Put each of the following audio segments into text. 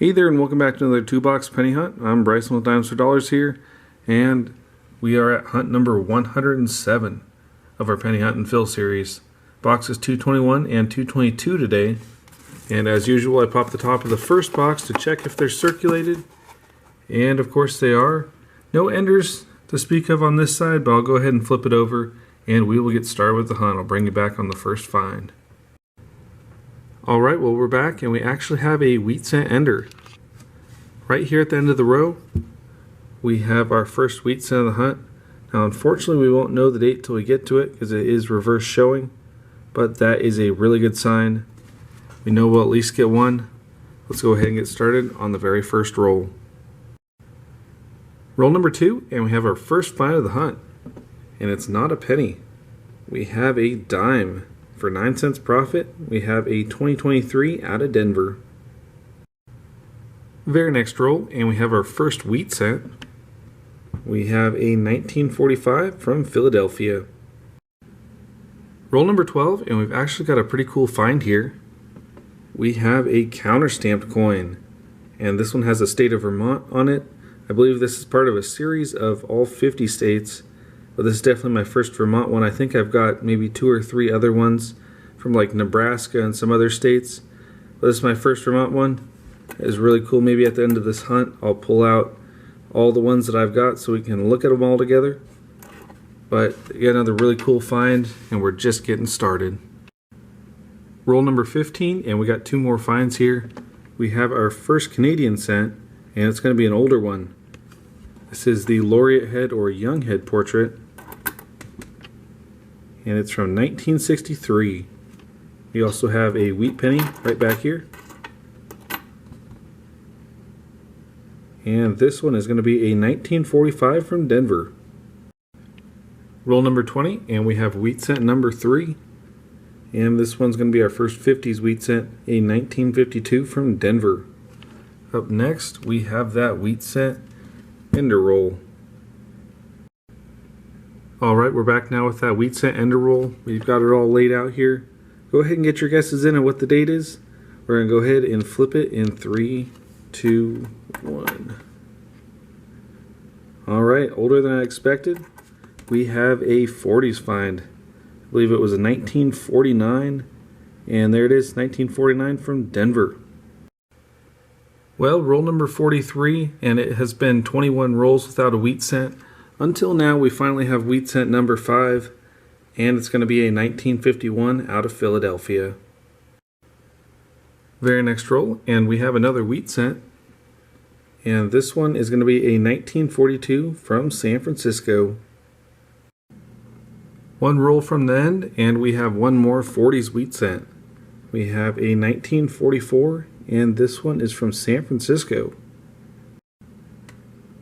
Hey there, and welcome back to another 2-box penny hunt. I'm Bryson with Dimes for Dollars here, and we are at hunt number 107 of our penny hunt and fill series. Boxes 221 and 222 today, and as usual I pop the top of the first box to check if they're circulated, and of course they are. No enders to speak of on this side, but I'll go ahead and flip it over and we will get started with the hunt. I'll bring you back on the first find. Alright, well we're back and we actually have a wheat cent ender. Right here at the end of the row, we have our first wheat cent of the hunt. Now unfortunately we won't know the date till we get to it because it is reverse showing, but that is a really good sign. We know we'll at least get one. Let's go ahead and get started on the very first roll. Roll number 2, and we have our first find of the hunt. And it's not a penny. We have a dime. For 9 cents profit, we have a 2023 out of Denver. Very next roll, and we have our first wheat cent. We have a 1945 from Philadelphia. Roll number 12, and we've actually got a pretty cool find here. We have a counter-stamped coin, and this one has a state of Vermont on it. I believe this is part of a series of all 50 states. But this is definitely my first Vermont one. I think I've got maybe 2 or 3 other ones from like Nebraska and some other states. But this is my first Vermont one. It's really cool. Maybe at the end of this hunt I'll pull out all the ones that I've got so we can look at them all together. But again, another really cool find, and we're just getting started. Roll number 15, and we got 2 more finds here. We have our first Canadian cent, and it's going to be an older one. This is the Laureate head or Young head portrait, and it's from 1963. We also have a wheat penny right back here, and this one is going to be a 1945 from Denver. Roll number 20, and we have wheat cent number 3, and this one's going to be our first 50s wheat cent, a 1952 from Denver. Up next we have that wheat cent ender roll. Alright, we're back now with that wheat cent ender roll. We've got it all laid out here. Go ahead and get your guesses in on what the date is. We're going to go ahead and flip it in 3, 2, 1. Alright, older than I expected. We have a 40s find. I believe it was a 1949, and there it is, 1949 from Denver. Well, roll number 43, and it has been 21 rolls without a wheat cent. Until now, we finally have wheat cent number 5, and it's going to be a 1951 out of Philadelphia. Very next roll, and we have another wheat cent, and this one is going to be a 1942 from San Francisco. One roll from the end, and we have one more 40s wheat cent. We have a 1944, and this one is from San Francisco.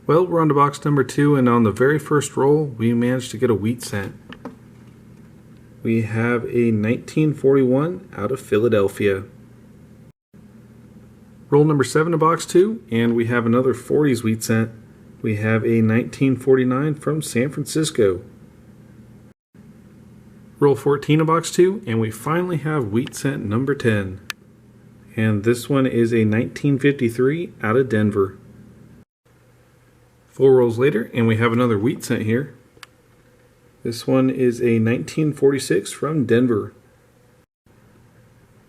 Well, we're on to box number 2, and on the very first roll we managed to get a wheat cent. We have a 1941 out of Philadelphia. Roll number 7 to box 2, and we have another 40s wheat cent. We have a 1949 from San Francisco. Roll 14 to box 2, and we finally have wheat cent number 10. And this one is a 1953 out of Denver. 4 rolls later, and we have another wheat cent here. This one is a 1946 from Denver.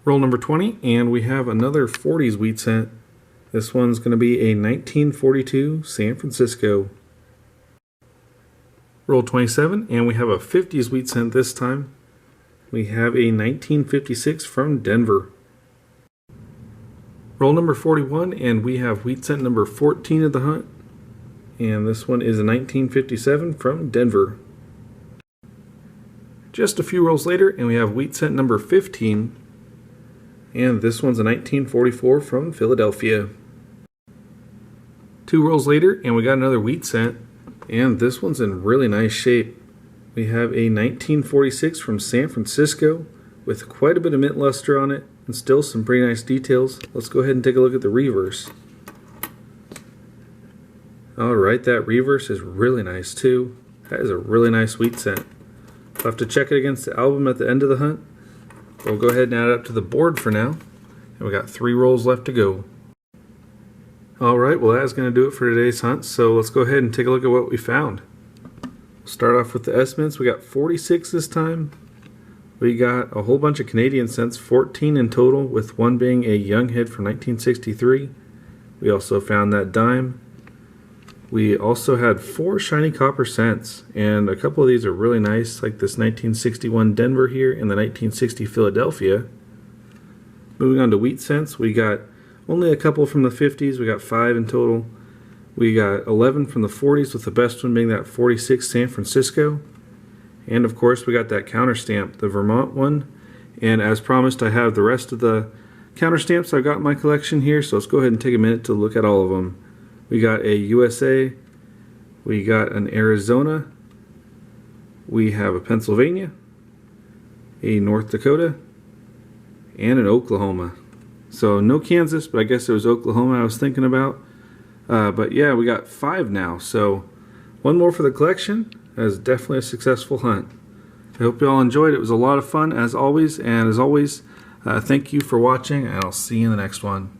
Roll number 20, and we have another 40s wheat cent. This one's going to be a 1942 San Francisco. Roll 27, and we have a 50s wheat cent this time. We have a 1956 from Denver. Roll number 41, and we have wheat cent number 14 of the hunt, and this one is a 1957 from Denver. Just a few rolls later, and we have wheat cent number 15, and this one's a 1944 from Philadelphia. 2 rolls later, and we got another wheat cent, and this one's in really nice shape. We have a 1946 from San Francisco with quite a bit of mint luster on it, and still some pretty nice details. Let's go ahead and take a look at the reverse. Alright, that reverse is really nice too. That is a really nice wheat cent. I'll have to check it against the album at the end of the hunt. We'll go ahead and add it up to the board for now. And we got 3 rolls left to go. Alright, well that's going to do it for today's hunt, so let's go ahead and take a look at what we found. Start off with the estimates. We got 46 this time. We got a whole bunch of Canadian cents, 14 in total, with one being a young head from 1963. We also found that dime. We also had 4 shiny copper cents, and a couple of these are really nice, like this 1961 Denver here and the 1960 Philadelphia. Moving on to wheat cents, we got only a couple from the 50s. We got 5 in total. We got 11 from the 40s, with the best one being that 46 San Francisco. And of course we got that counter stamp, the Vermont one. And as promised, I have the rest of the counter stamps I've got in my collection here, so let's go ahead and take a minute to look at all of them. We got a USA, we got an Arizona, we have a Pennsylvania, a North Dakota, and an Oklahoma. So no Kansas, but I guess it was Oklahoma I was thinking about. But yeah, we got 5 now, so one more for the collection. That is definitely a successful hunt. I hope you all enjoyed. It was a lot of fun as always, and as always, thank you for watching, and I'll see you in the next one.